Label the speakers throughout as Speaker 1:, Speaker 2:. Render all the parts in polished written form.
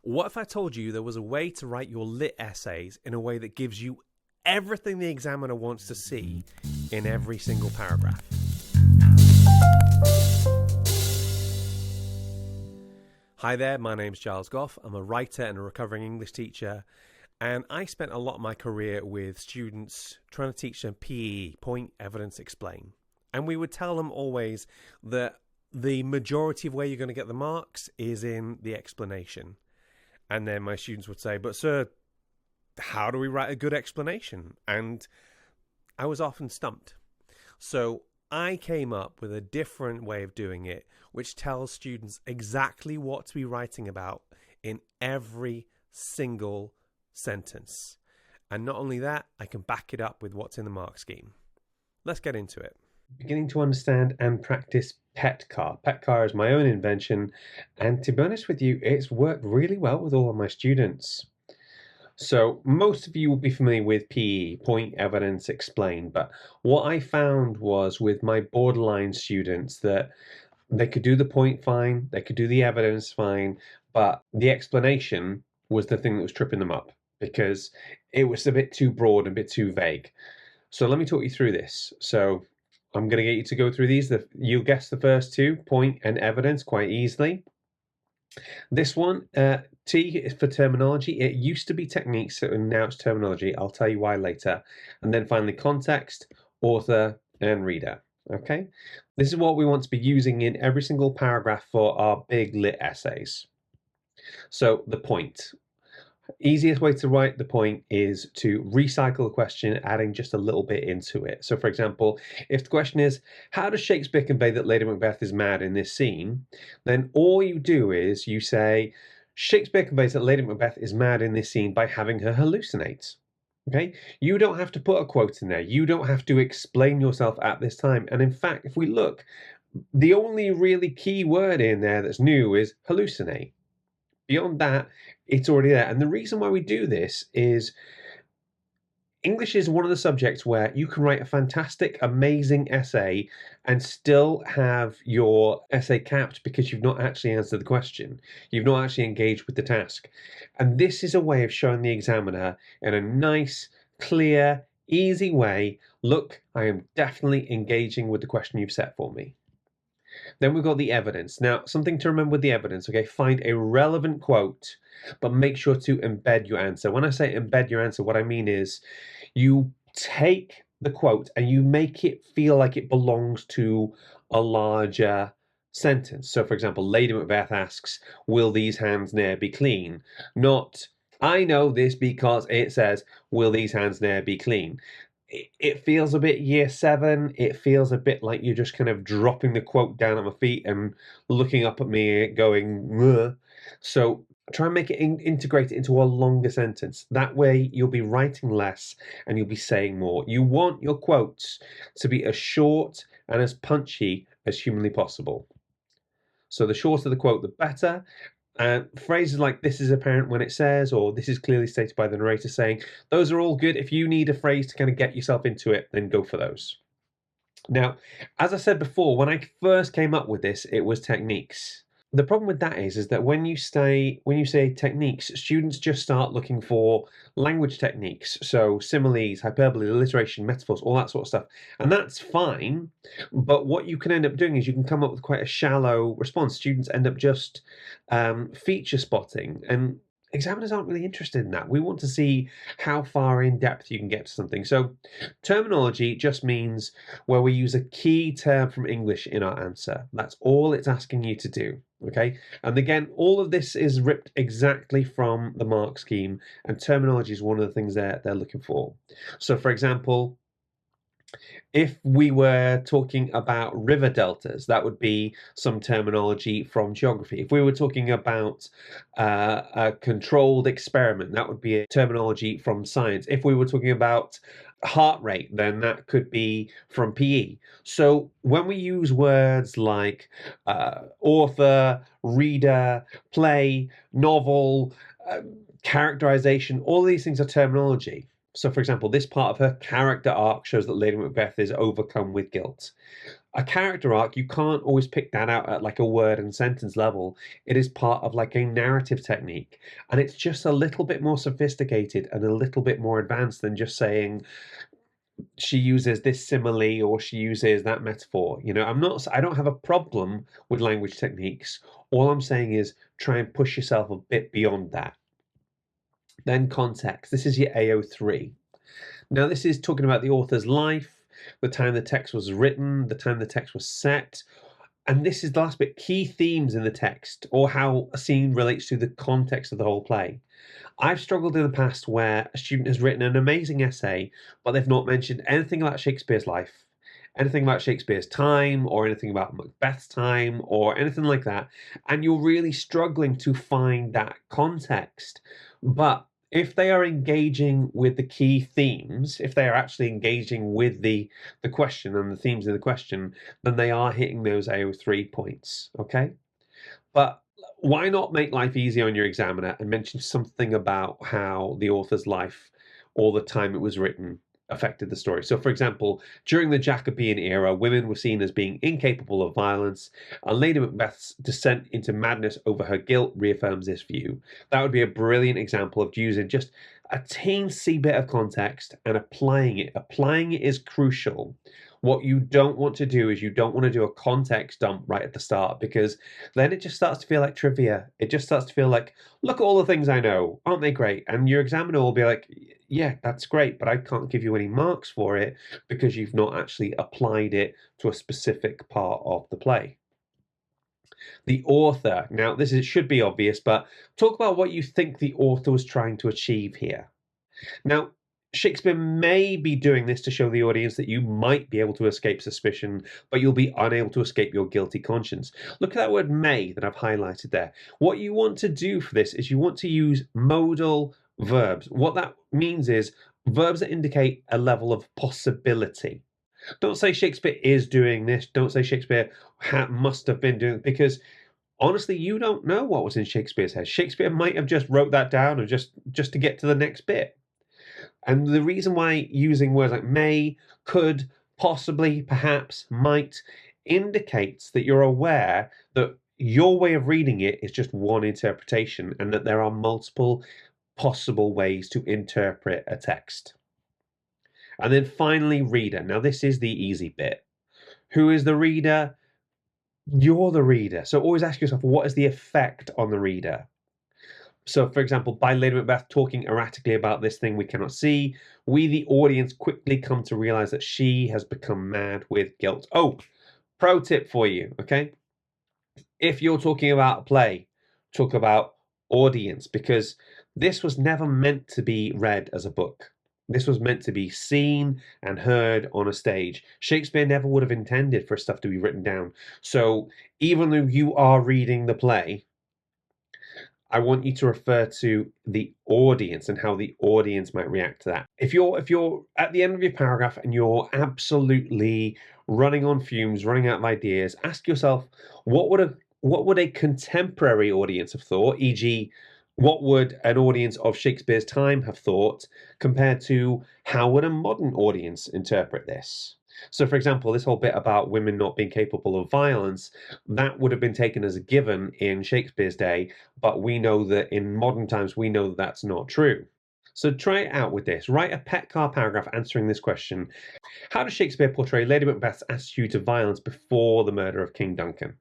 Speaker 1: What if I told you there was a way to write your lit essays in a way that gives you everything the examiner wants to see in every single paragraph? Hi there, my name's Giles Goff. I'm a writer and a recovering English teacher, and I spent a lot of my career with students trying to teach them P.E.E, Point, Evidence, Explain. And we would tell them always that the majority of where you're going to get the marks is in the explanation. And then my students would say, but sir, how do we write a good explanation? And I was often stumped. So I came up with a different way of doing it, which tells students exactly what to be writing about in every single sentence. And not only that, I can back it up with what's in the mark scheme. Let's get into it. Beginning to understand and practice PETCAR. PETCAR is my own invention, and to be honest with you, it's worked really well with all of my students. So most of you will be familiar with P.E.E, Point, Evidence, Explain, but what I found was with my borderline students that they could do the point fine, they could do the evidence fine, but the explanation was the thing that was tripping them up because it was a bit too broad, a bit too vague. So let me talk you through this. So I'm going to get you to go through these. You'll guess the first two, point and evidence, quite easily. This one, T is for terminology. It used to be techniques, so now it's terminology. I'll tell you why later. And then finally, context, author, and reader. Okay? This is what we want to be using in every single paragraph for our big lit essays. So the point. Easiest way to write the point is to recycle the question, adding just a little bit into it. So for example, if the question is, how does Shakespeare convey that Lady Macbeth is mad in this scene? Then all you do is you say, Shakespeare conveys that Lady Macbeth is mad in this scene by having her hallucinate. Okay? You don't have to put a quote in there. You don't have to explain yourself at this time. And in fact, if we look, the only really key word in there that's new is hallucinate. Beyond that, it's already there. And the reason why we do this is English is one of the subjects where you can write a fantastic, amazing essay and still have your essay capped because you've not actually answered the question. You've not actually engaged with the task. And this is a way of showing the examiner in a nice, clear, easy way, look, I am definitely engaging with the question you've set for me. Then we've got the evidence. Now, something to remember with the evidence, okay? Find a relevant quote, but make sure to embed your answer. When I say embed your answer, what I mean is you take the quote and you make it feel like it belongs to a larger sentence. So, for example, Lady Macbeth asks, will these hands ne'er be clean? Not, I know this because it says, will these hands ne'er be clean? It feels a bit year 7. It feels a bit like you're just kind of dropping the quote down at my feet and looking up at me going, ugh. So try and make it integrate it into a longer sentence. That way you'll be writing less and you'll be saying more. You want your quotes to be as short and as punchy as humanly possible. So the shorter the quote, the better. Phrases like this is apparent when it says, or this is clearly stated by the narrator saying, those are all good. If you need a phrase to kind of get yourself into it, then go for those. Now, as I said before, when I first came up with this, it was techniques. The problem with that is that when you say techniques, students just start looking for language techniques. So similes, hyperbole, alliteration, metaphors, all that sort of stuff. And that's fine. But what you can end up doing is you can come up with quite a shallow response. Students end up just feature spotting, and examiners aren't really interested in that. We want to see how far in depth you can get to something. So terminology just means where we use a key term from English in our answer. That's all it's asking you to do. Okay, and again, all of this is ripped exactly from the mark scheme, and terminology is one of the things they're looking for. So for example, if we were talking about river deltas, that would be some terminology from geography. If we were talking about a controlled experiment, that would be a terminology from science. If we were talking about heart rate, then that could be from PE. So when we use words like author, reader, play, novel, characterization, all these things are terminology. So, for example, this part of her character arc shows that Lady Macbeth is overcome with guilt. A character arc, you can't always pick that out at like a word and sentence level. It is part of like a narrative technique, and it's just a little bit more sophisticated and a little bit more advanced than just saying she uses this simile or she uses that metaphor. I don't have a problem with language techniques. All I'm saying is try and push yourself a bit beyond that. Then context. This is your AO3. Now, this is talking about the author's life, the time the text was written, the time the text was set. And this is the last bit, key themes in the text, or how a scene relates to the context of the whole play. I've struggled in the past where a student has written an amazing essay, but they've not mentioned anything about Shakespeare's life, anything about Shakespeare's time, or anything about Macbeth's time, or anything like that. And you're really struggling to find that context. But if they are engaging with the key themes, if they are actually engaging with the question and the themes of the question, then they are hitting those AO3 points, okay? But why not make life easy on your examiner and mention something about how the author's life or the time it was written affected the story? So, for example, during the Jacobean era, women were seen as being incapable of violence, and Lady Macbeth's descent into madness over her guilt reaffirms this view. That would be a brilliant example of using just a teensy bit of context and applying it. Applying it is crucial. What you don't want to do is you don't want to do a context dump right at the start, because then it just starts to feel like trivia. It just starts to feel like, look at all the things I know. Aren't they great? And your examiner will be like, yeah, that's great, but I can't give you any marks for it because you've not actually applied it to a specific part of the play. The author. Now, should be obvious, but talk about what you think the author was trying to achieve here. Now, Shakespeare may be doing this to show the audience that you might be able to escape suspicion, but you'll be unable to escape your guilty conscience. Look at that word may that I've highlighted there. What you want to do for this is you want to use modal verbs. What that means is verbs that indicate a level of possibility. Don't say Shakespeare is doing this. Don't say Shakespeare must have been doing it, because honestly, you don't know what was in Shakespeare's head. Shakespeare might have just wrote that down and just to get to the next bit. And the reason why using words like may, could, possibly, perhaps, might indicates that you're aware that your way of reading it is just one interpretation and that there are multiple possible ways to interpret a text. And then finally, reader. Now, this is the easy bit. Who is the reader? You're the reader. So always ask yourself, what is the effect on the reader? So, for example, by Lady Macbeth talking erratically about this thing we cannot see, we, the audience, quickly come to realize that she has become mad with guilt. Oh, pro tip for you, okay? If you're talking about a play, talk about audience, because this was never meant to be read as a book. This was meant to be seen and heard on a stage. Shakespeare never would have intended for stuff to be written down. So even though you are reading the play, I want you to refer to the audience and how the audience might react to that. If you're at the end of your paragraph and you're absolutely running on fumes, running out of ideas, ask yourself, what would a contemporary audience have thought, e.g., what would an audience of Shakespeare's time have thought, compared to how would a modern audience interpret this? So, for example, this whole bit about women not being capable of violence, that would have been taken as a given in Shakespeare's day, but we know that in modern times, we know that that's not true. So try it out with this. Write a PETCAR paragraph answering this question. How does Shakespeare portray Lady Macbeth's attitude to violence before the murder of King Duncan?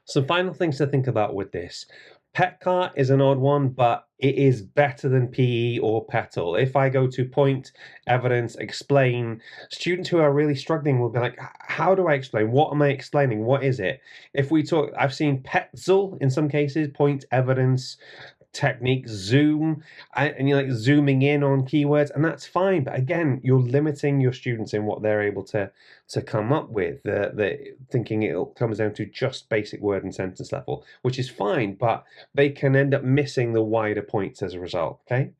Speaker 1: Some final things to think about with this. PETCAR is an odd one, but it is better than P.E.E. or PETAL. If I go to point, evidence, explain, students who are really struggling will be like, how do I explain? What am I explaining? What is it? If we talk, I've seen PETZL in some cases, point, evidence, technique, zoom, and you're like zooming in on keywords, and that's fine. But again, you're limiting your students in what they're able to come up with. The thinking it comes down to just basic word and sentence level, which is fine, but they can end up missing the wider points as a result. Okay.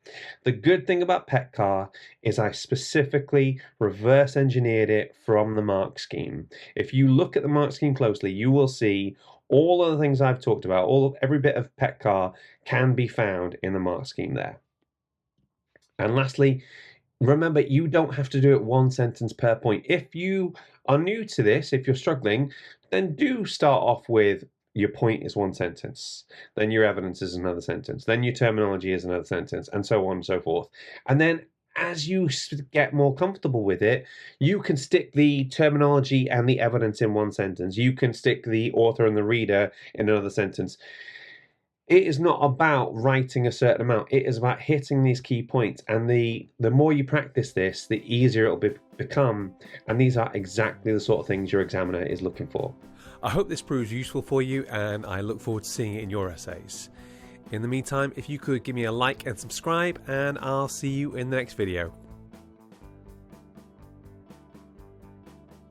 Speaker 1: The good thing about PETCAR is I specifically reverse engineered it from the mark scheme. If you look at the mark scheme closely, you will see all of the things I've talked about, every bit of PETCAR can be found in the mark scheme there. And lastly, Remember, you don't have to do it one sentence per point. If you are new to this, if you're struggling, then do start off with your point is one sentence, then your evidence is another sentence, then your terminology is another sentence, and so on and so forth. And then as you get more comfortable with it, you can stick the terminology and the evidence in one sentence. You can stick the author and the reader in another sentence. It is not about writing a certain amount. It is about hitting these key points. And the more you practice this, the easier it'll become. And these are exactly the sort of things your examiner is looking for. I hope this proves useful for you, and I look forward to seeing it in your essays. In the meantime, if you could give me a like and subscribe, and I'll see you in the next video.